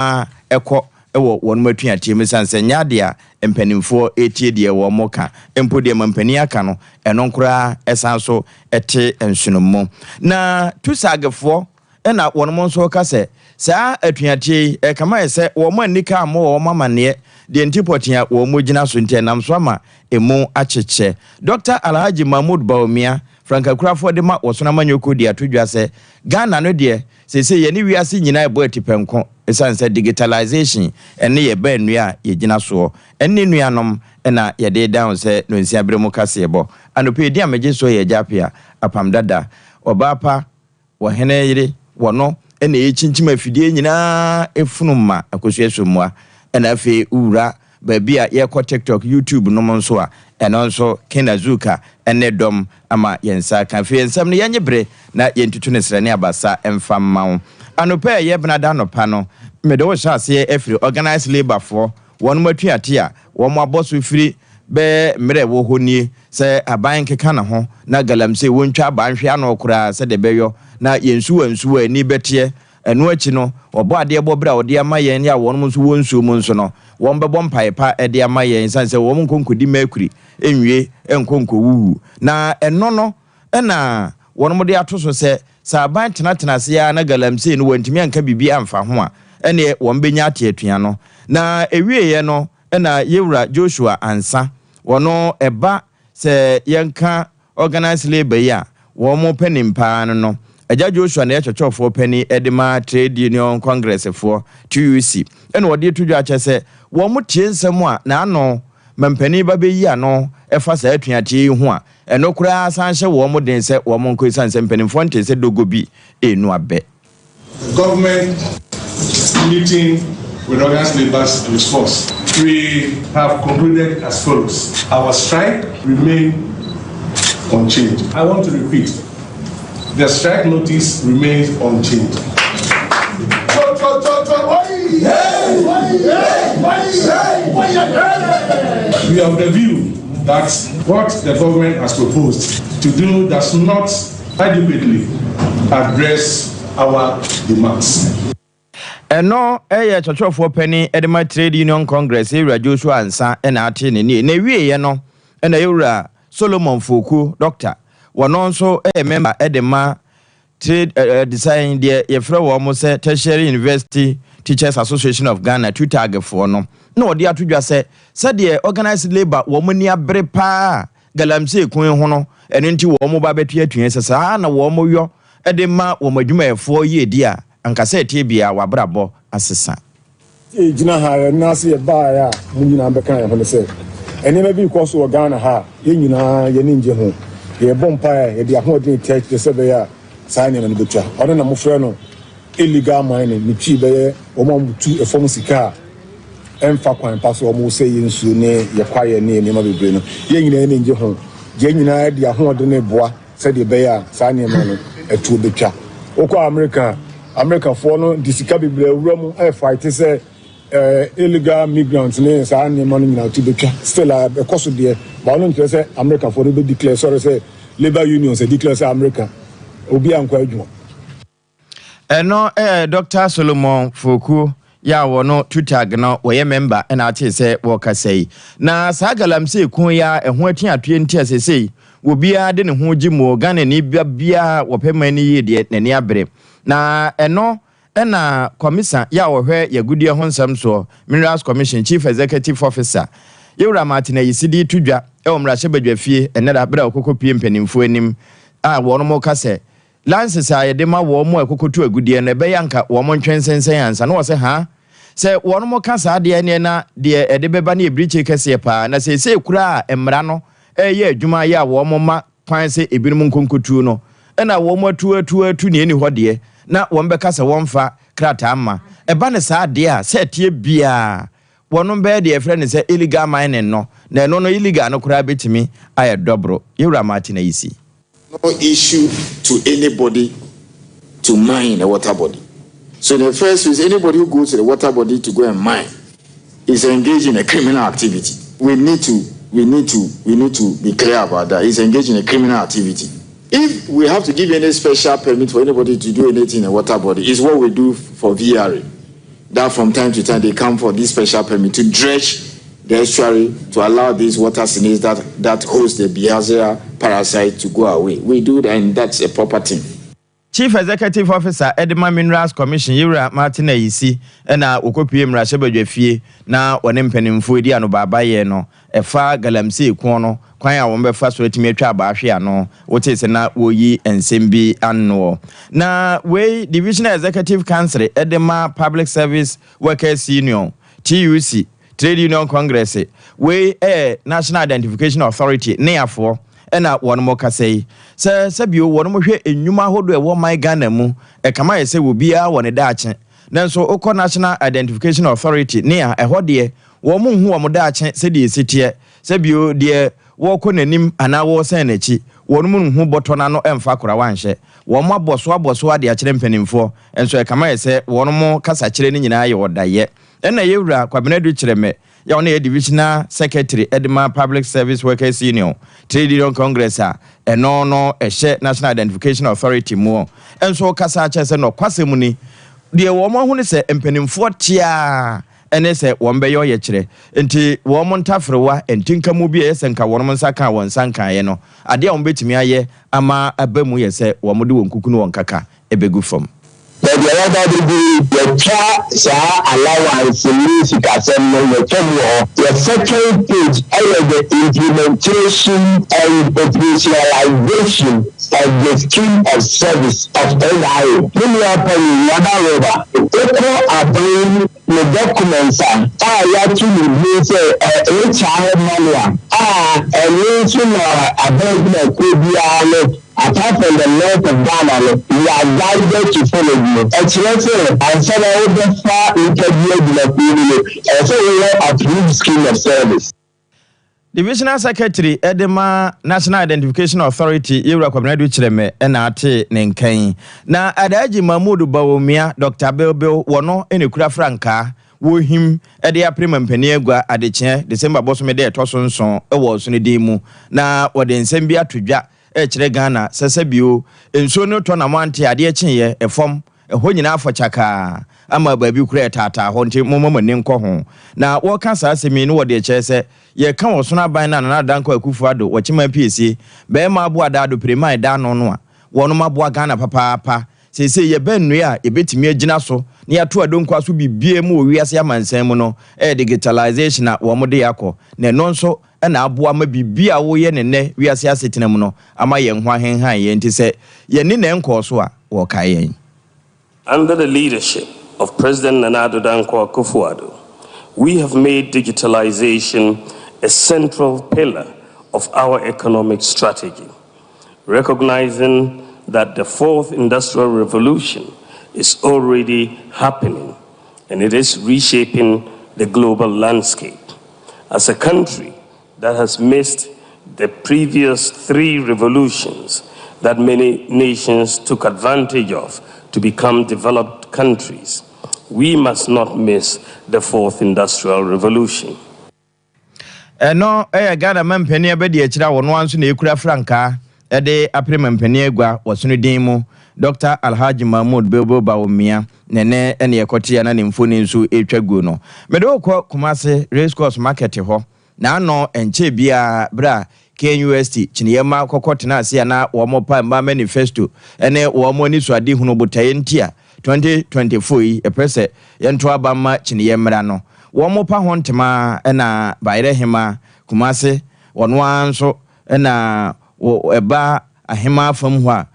ɛkɔ ɛwɔ wɔn matuatie me sanse nyadea empanimfo etie de wɔ moka empo de mampani aka no ɛno nkora ɛsan so ɛte ensunomo na tusagefo ɛna wɔn mo nso ka sɛ saa atuatie kama ɛsɛ wɔn anika mo wɔn mamane de ntipotia wɔn mo gina so ntia nam so ama emu akyeche Dr. Alhaji Mahmoud Baumia Franka Kurafo de ma wɔsona manyoko de atodwa sɛ Ghana no de sese ye ni wiase nyina ebo atipenko esanse digitalization ene ye ba nnua ye gina so ene nuanom na ye de down se no nsia bremu kase ebo anope di amege so ye japia apam dada obapa wo hene yire wono ene ye chinchima fidie nyina efunuma akosuesomua ena afi ura baby a ye ko TikTok YouTube no monso a eno nso Kenazuka ene dom ama yensa kan fe ensam ne yenyebre na yentutu ne srane abasa emfa mawo anope ye benada no pa no mede wo hyase efiri organized labor for won matuate a wo mo aboso firi be mre wo honi se aban keka na ho na galamse wontwa abanhwe ano kura se de beyo na yensu ani betie eno achi no obo ade bobra ode amayen ya won nso wonsu mu nso no won bebo mpaipa ede amayen sanse won konkodi makuri enwie enkonko wuwu na eno no na won mo de atoso se saban tenase ya na galamse no wantimi anka bibi amfa ho a ene won benya atiatua no na ewieye no na yewura Joshua Ansa wono eba se yenka organized labor ya won mo penimpa no Aja Joshua na yɛchɔchɔfo pani edema trade union congress for TUC ene wode tudwa akyɛ sɛ wo mo tie nsɛm a na ano mampani ba beyi ano ɛfa sa atuatie ho a ɛno kura san hyɛ wo mo den sɛ wo mo nkoisan sɛ mpanimfo nte sɛ dogo bi enu abɛ government meeting with organized labor's response. We have concluded as follows. Our strike remains unchanged. I want to repeat. The strike notice remains unchanged. We have the view that what the government has proposed to do does not adequately address our demands. Eno eye chochofo pani edema trade union congress ewura Joshua Ansa na ate ne ni na wieye no na ewura Solomon Foku doctor wono nso member edema trade design de yefre wo mo se Tertiary University Teachers Association of Ghana tutagefo no na odi atodwa se de organized labor wo mo ni abre pa galamse kun ho no eno nti wo mo ba betu atuen se sa na wo mo yo edema wo madwuma efo ye di a ankasa etie bia wabrabo asesa gina ha na se ba ya mu nyina be kan ho ne se ene ma bi ko so Ghana ha ye nyina ye ne nje ho ye bompa ye de ahodin tech de se be ya sa nyama ne betwa ono na mo frɛ no illegal mining ni twi be ye o mo mutu e fom sika emfa kwan pa so o mo se ye nsuo ne ye kwaye ne ne ma bebre no ye nyina ne nje ho ye nyina de ahodin ne boa se de be ya sa nyama no etu betwa okwa America for no disika bebre wura mu e fight say illegal migrants ne sa nyama no nyina tu betwa still a koso de ba no ntwe say America for no be declare sorry say labor union say declare say America obi ankwa adwuma eno Dr. Solomon Foku ya wono tutag no we member na ate say wo kasai na sa galamse kun ya eho atuatue nti asesei obi a de ne ho gimo Ghana ni bia wo pemani ye de nani abre na eno na commission ya wo hwe yagudie ho nsam so Minerals Commission Chief Executive Officer Yewura Martina Yisidi tudwa omrahye badwafie enada bra okokopie mpanimfo anim a wono mo kase lances a yede ma wo mo ekokotu agudie na be yanka wo mo ntwensensen ansa na wo se ha se wono mo kasa de ne na de ede beba na ebriche kase pa na se kura emra no ye adwuma ya wo mo ma kwan se ebinum nkonkotu no na wo mo atu ne ni hode na wo mbe kasa wo mfa krata ama eba ne sa de a se tie bia wono be de efre ne se illegal mining no na no illegal no kura betimi aye dobro Yewura Martina Yisi. No issue to anybody to mine a water body. So the first is anybody who goes to the water body to go and mine is engaged in a criminal activity. We need to be clear about that. It's engaged in a criminal activity. If we have to give any special permit for anybody to do anything in a water body, it's what we do for VRA. that from time to time they come for this special permit to dredge the estuary to allow these water snails that host the Beazier parasite to go away. We do that, and that's a proper thing. Chief Executive Officer Edema Minerals Commission Yura Martina Yisi ena okopie mrashebadwe fie na wone mpanimfo edi ano baba ye no efa galamsey kon no kwan a won befa so etimi atwa baahwe ano wote se na woyi ensembi anno na we Divisional Executive Council Edema Public Service Workers Union TUC Trade Union Congress we National Identification Authority neafo ena won mo kasei se bio won mo hwe enwuma hodo e wo man Ghana mu e kama ye se wo bia won daache nanso okọ National Identification Authority nea ehode wo mo hu wo mo daache se de sitie se bio de wo kọ nanim ana wo sen nachi won mo hu boto na no emfa kora wanhye wo mo aboso ade a kire mpanimfo enso e kama ye se won mo kasa kire ni nyina ye wodaye ena yewura kwabenadu kireme ya one Divisional Secretary Edema Public Service Workers Union Trade Union Congress no National Identification Authority mu enso kasa chese no kwasemu ni de wo mo hu ne se empanimfo tia ene se wo mbe yo ye kire enti wo mo ntafrewa entinka mu bi ese nka wo mo nsaka won sankan ye no ade a wo betimi aye ama abamu ye se wo mo de won kuku no won kaka ebegu fam. But the other the allowance music assembly, the second page, the implementation and operationalization of the scheme of service of NIA. The documents actually means HR manual. And could be apart from the north of Ghana, we are guided to follow you. Excellency, and some of the far interviewed in the community, and so we have approved scheme of service. Divisional Secretary Edema National Identification Authority Yura Kwabenadu Chireme enate nenkan na Adaji Mahmoud Bawumia Dr. Belbel wono enekura franka wo him ede aprema mpani agua adeche December bosome de etosonson ewo so ne demu na wode nsem bi atodwa kire Ghana sesebio enso no to na mante ade chenye efom eho nyina afochaka ama baabi kura tata ho nti momomani nkọ ho na wo ka sa asemi no wode chese ye ka wo so na ban na na danko akufu ado wo chima piesi be ma abo adado prema da no no a wono mabo Ghana papa sese ye bennu a ye betimi agina so na ya to adonko aso bibie mu owiase amansan mu no digitalization na wo mode yakọ na no nso na abo ama bibia wo ye ne wiase asetina mu no ama ye ho ahenhan ye nti se ye ne nkọ so a wo ka yen. Under the leadership of President Nana Addo Dankwa Akufo-Addo, we have made digitalization a central pillar of our economic strategy, recognizing that the fourth industrial revolution is already happening and it is reshaping the global landscape. As a country that has missed the previous three revolutions that many nations took advantage of to become developed countries, we must not miss the fourth industrial revolution. No, Ghana mampeni abedi echira wono anso na ekura franka ede aprema mpeni agua wasunu dinmu Dr. Alhaji Mahmoud Belbel Bawumia nene ene ekotia na nemfoni nso etwagu no medo kọ Kumasi Race Course Market ho na no enche bia bra KNUST chiniyema kokotena asia na womopa mba manifesto ene womo ni swadi hunu botaye ntia 2024 epese yento abama chiniyemra no womopa hontema ena bayre hema Kumasi wono anso ena eba ahema afam ho a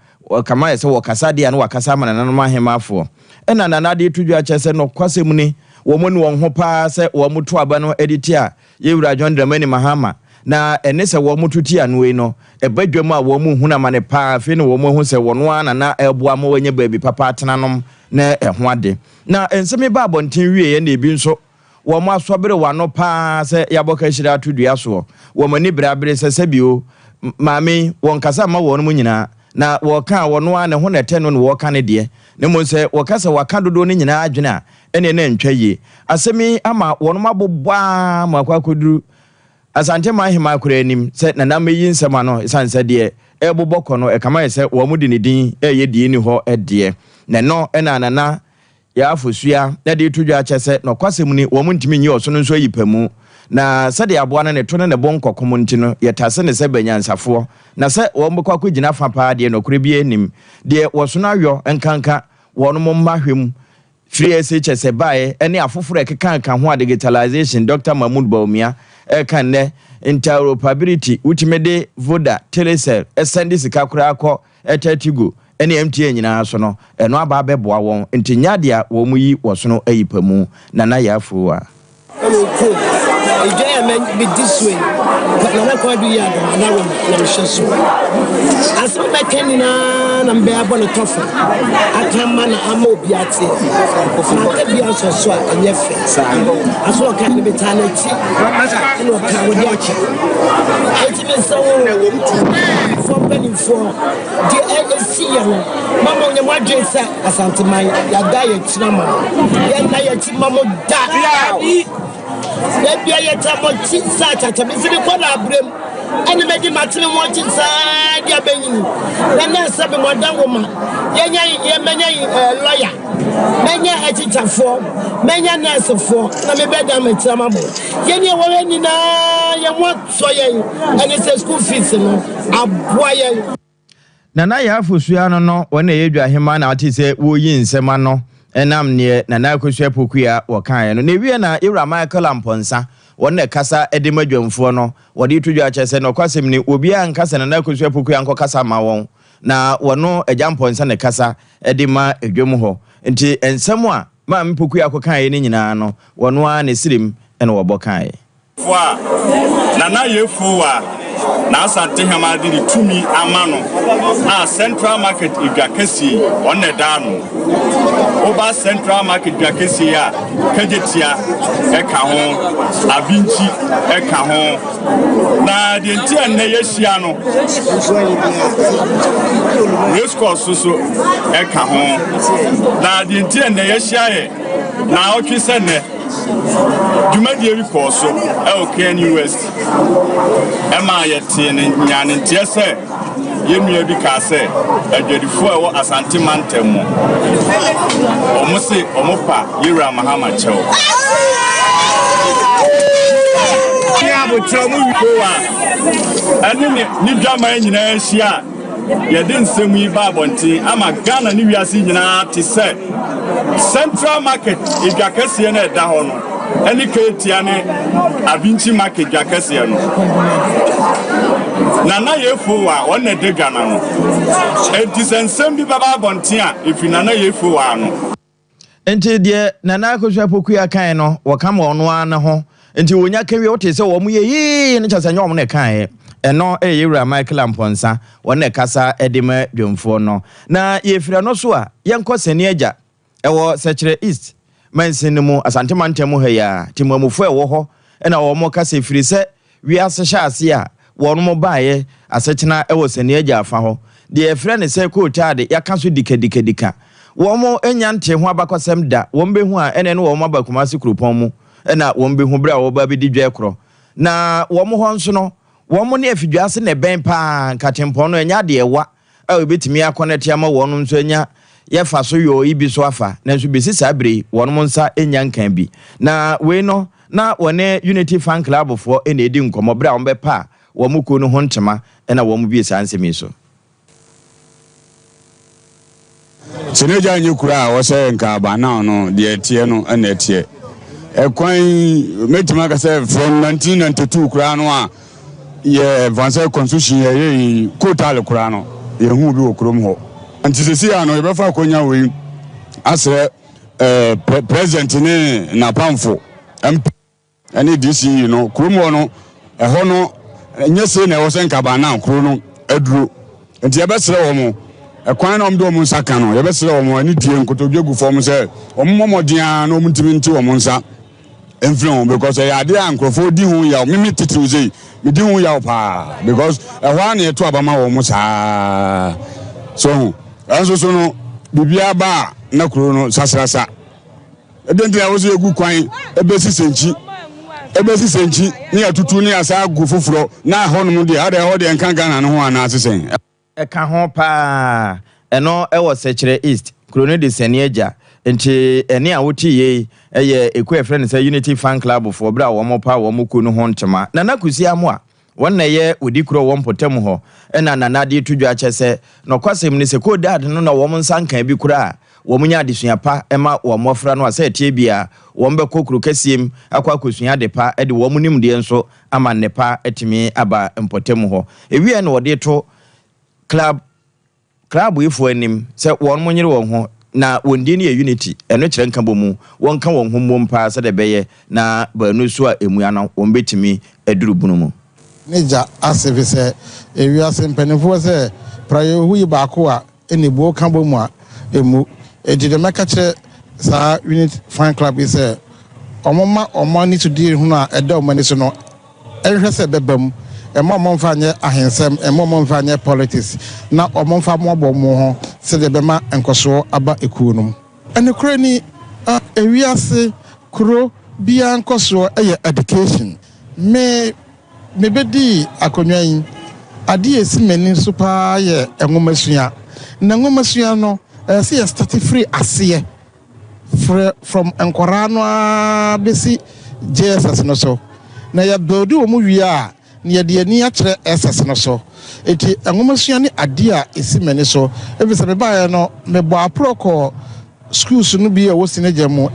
kama yese wakasa dia no wakasa mana nanu ahema afo ena nanade tudwa chese no kwasem ni womo ni won ho pa se womo to aba no editia yewura John Dramani Mahama na enese wo mututi anwe no ebadwam a wo mu huna mane pa fe ne wo mu hu se wono ana na eboa ma wanya baabi papa atenanom na eho ade na ensemi ba abonten wie ye na ebi nso wo mu asobere wano pa se yaboka hira atudua so wo mani brabere se sebio maami won kasa ma wo no nyina na wo ka wono ana ho na teno no wo ka ne de ne mo se wo kasa waka dodo ne nyina adwena ene na ntwaye asemi ama wono mabobwa makwakoduru asante mahima kura anim se nana meyi nsema no sanse de eboboko no e kama se wo mu de ne din ye die ni ho de ne no na nana ya afosua na de tudwa chese no kwasem ni wo muntimi nyi oso no nso yipamu na se de aboa na ne to ne bon kokom ntino yetase ne se banyansafo na se wo mbekwa akogina fa pa de no kure bi enim de wo so na ayo enkanka wono mo mahwem free SHS bae ene afoforo ekekanka ho digitalization Dr. Mahmoud Baumia kan ne interoperability ultimate voda telecell send sika kura akọ etatigo ene MTN nyina so no eno aba beboa won ntinyade a wo mu yi wo so no ayipamu na ya afuwa be this way. Nana kwa du ya na ro na sheso. Asem be kenina na mbe abo ne tofa. Atama na ama obi ate. Na te bia so a enye fe. Aso ka ne betality. No ka wo di achi. Eti me so for penny for the ANC ya. Mama onye mwadwe sa asanteman ya da ye tinama. Ya na ye ti mama da. Maybe I get a more chin such a Mississippi Quadabrim, and the Magic Maximum watching side your being. Then there's something more than woman. Yanya, many lawyer, many a teacher for, many a nurse for, and a better at some more. Yanya, well, you want so young, and it's a school fees, a boy. Nana ya afosua no wona yedwa hema na ati se wo yi nsema no enam ne Nana akosua pokua wo kan no ne wie na Ewra Michael Amponsa wona kasa edimadwamfo no wode tudwa chese no kwasem ni obi an kasa Nana akosua pokua anko kasa ma won na wono Amponsa ne kasa edima edwom ho nti ensem a ma mpokua akokan ni nyina no wono a ne sirim ene wo bokan fo a Nana yefo wa na asante hama de tumi amano a Central Market igakesi onne dano oba Central Market igakesi ya kajetia eka ho abinchi eka ho na de ntia na yehia no race course so eka ho na de ntia na yehia ye na otwise ne Jumadi ebi koso Kenny West Emma yeti nyane ntie se yenu ebi ka se adwadifo ewo Asante Mantemo omose omopa Ewra Mahama Chew ya bo tramu wiwa ani ni dwama nyina ahia yedi nsemu yi ba bonti ama Ghana ni wiase nyina te se Central Market igakese na eda ho no eni ketia ne abinchi market igakese no Nana yefo wa wona de Ghana no ensem bi baba bonti a ifi Nana yefo wa no enti de Nana akosua pokua kan no wakam ono ana ho enti wonya kawie wote se wo mu ye ne chase nyom ne kan eno Ewra Michael Amponsa wona kasa edima dwomfo no na yefira no so a yenko sene agya ewo sechere east mansin mu Asante Mantemo ha ya timamufo ewo ho ena wo mo kasa firi se wi asehya ase a wono mo baaye asechena ewo sene agya afa ho de efre ne se ko taade yaka so dikadika wo mo enya nte ho abakosem da wo mbehu a ene no wo mo abakuma se krupon mu ena wo mbehu bra wo ba bi di dwekro na wo mo ho nso no wo mo ne afidwase ne ben pa nkatempon no enya de ewa a obetimi akonete ama wo no nso enya ye fa so yo ibi so afa na nso besi sabre wono nsa enya nkan bi na we no na wone Unity Fan Club fo ene edi nkomo bra wo bepa wo muko no ho ntema ena wo mu bi sansemi so Seneja nyukura wo se nka ba na no de tie no ena tie ekwan metima ka se from 1992 kura no a ye vanse constitution ye kotal kura no ye hu bi okrom ho antisesi ano yebefa konya we asre president ni na pamfo MP ani DC no kromo no eho no nyese na wo senka ba na kro no aduro enti yebesre wo mo ekwan na omdo mo nsaka no yebesre wo mo ani die nkotodwegu fom se omomodia na omntimi nti wo mo nsa enflon because ya de ankrofo di hu ya mimi titiuze mi di hu ya pa because eho na eto abama wo mo sa so anso no bibia ba na kuro no sasrasa edenti ya woso egu kwan ebesi senchi ni atutu ni asa gu foforo na honum de ade ho de nkan Ghana no ho ana asesen eka ho pa eno ewo sechere east kuro no de sene agya nti ene a woti ye eye ekwe friend say Unity Fan Club for bra wo mo pa wo mo ku no ho ntema Nana Kusi Amoa wonna ye odi kuro wo mpotem ho ena Nana de tudwa kyese no kwasem ni se ko dad no na wo mo nsankan bi kura wo munya adesua pa ema wo mofra no asa tie bia wo mbe kokuru kasiem akwa akosua de pa de wo munim de nso ama ne pa etimi aba mpotem ho ewie na wo de to club ifo anim se wo mo nyire wo ho na wondi ne Unity eno kire nka bomu won ka won ho mpa se de beye na banu so a emu ana won betimi aduru bunu mu Neja asebe se ewiase mpanifo se prayo hu yi baako a enibo ka bomu a emu ejide meka kire sa Unity Fan Club is omoma ni to deal hu na eda omani so no ehwe se bebam emomfa anye ahensem emomfa anye politics na omomfa mobo mo ho se de bema enkoso aba ekunum ene kure ni ewiase kuro bia nkoso eye education me bedi akonwan ade esi mani so pa ye enwomasua na enwomasua no se start free aseye from enkorano besi JSS no so na ya build o mu wi a na de ani a kire SS no so eti enwomasua ni ade a esi mani so ebisa me ba no me bo aproko schools no bi e wo sinagemu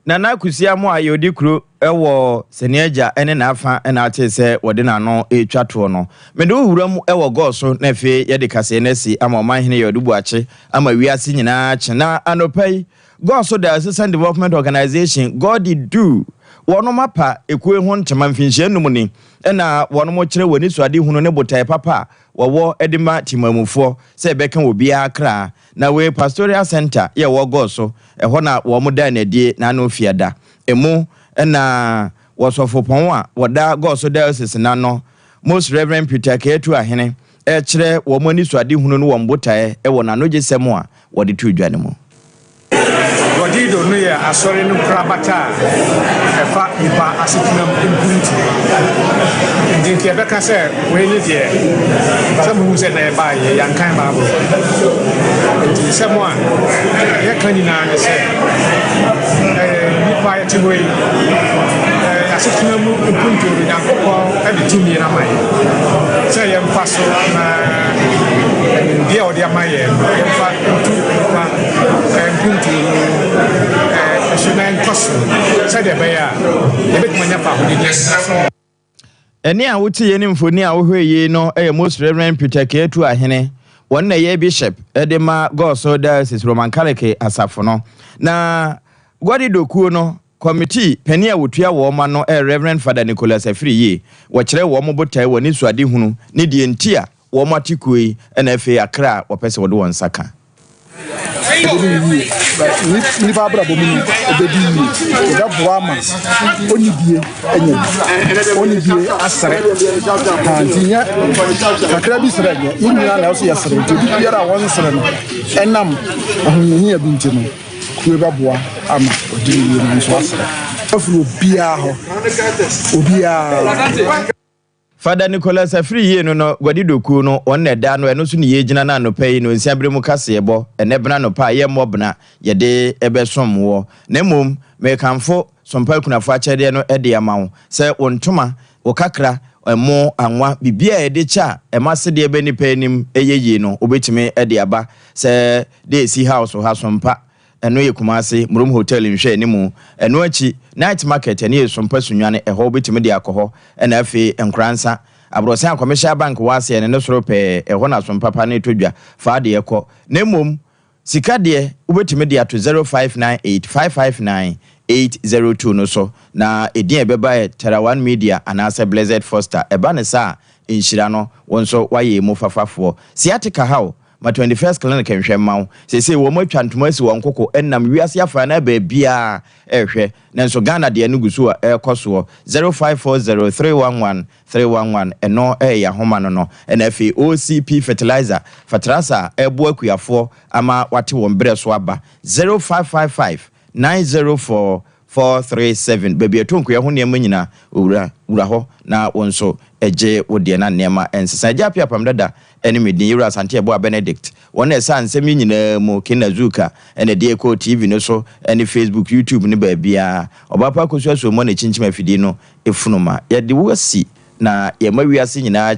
Nana Kusi Amoa yodi kuro ewo seneja ene na afa ena ate se wode na no etwato no mede owuram ewo goso na fe yede kase na si ama omanhene yodi buache ama wiase nyina ache na anopai goso the Assistant Development Organization God do wono mapa ekue ho ntema mfinhye num ni ena wono mo kire woni so ade hunu ne botai papa wowo edima timamufo se beka obi akra na we pastoral center ye wo goso eho na wo mo da na die na no fiada emu ena wasofo pon a woda goso diocese na no Most Reverend Peter Ketu ahene kire wo mo ni so ade hunu no wo botai wo na no gisem a wode tu dwane mu Wadido no ye asore no krabata efa iba asitina mpunti ndinki ebeka se we ni de se mu se na eba ye yankan ba bo ndi se mo a ye kanina ne se nipa ye tiwe asitina mpunti ro yankopɔ ade tumi na mai se ye mpaso na dia odi amaye ye fa ntu pa mpunti Eni a wuti ye ni mfoni a wohwe ye no Most Reverend Peter Ketu ahene won na ye bishop edema Goso Diocese Roman Catholic asafo no na gwadi dokuo no committee pani a wotua wo ma no Reverend Father Nicholas Afriye wo kire wo mo botai woni suade hunu ne die ntia wo matikoi na afi akra wo pese wo de won saka ni fa bra bomu obedi yi da boama onibie onibie asere tantinya kakra bi sere nye yinyina na so yasere ti biara won sere no enam ahunyi abinti no kuwe ba boa ama odi yi no so asere afro bia ho obia Father Nicholas Afriye no gwadi doku no onne da no eno so ne yegina na no pai no nsiabre mu kasebo ene bena no pa ye mobna ye de ebesomwo na mom me kanfo sompa kunafo achede no ede amawo se wontoma wokakra emo anwa bibia ede cha emasede ebe ni panim eyeyi no obetime ede aba se de si house ha sompa eno ye kumase murum hotel nhwe ni mu eno achi night market ene Sompa sunwane eho betime de akoho ena afi enkransa abrosan commercial bank wase ene ne soro pe eho na Sompa pa ne todwa fa de ekọ na mom sika de ubetime de ato 0598559802 no so na edin ebeba Terawan Media anase Blessed Foster eba ne sa enhira no wonso waye mu fafafo siatika hawo ma 21st clinic nhwemma se wo mo atwantoma si won kokko ennam wiase afa na ba bia ehwe nanso Ghana de anugusu a ekoso 0540311311 eno ya homa no NFA OCP fertilizer fatrasa ebo akuyafo ama wate won bre so aba 0555 904 437 baby atonko ya ho ne manyina owura ho na wonso eje wode na nema ensesa ja pia pam dada ene medin yura sante ebo Benedict wona esa nsem nyina mu Kinazuka ene de ko TV no so ene Facebook YouTube ne ba bia obapa kosu aso mo na chinchim afidi no efunuma ye de wasi na ye mawiase nyina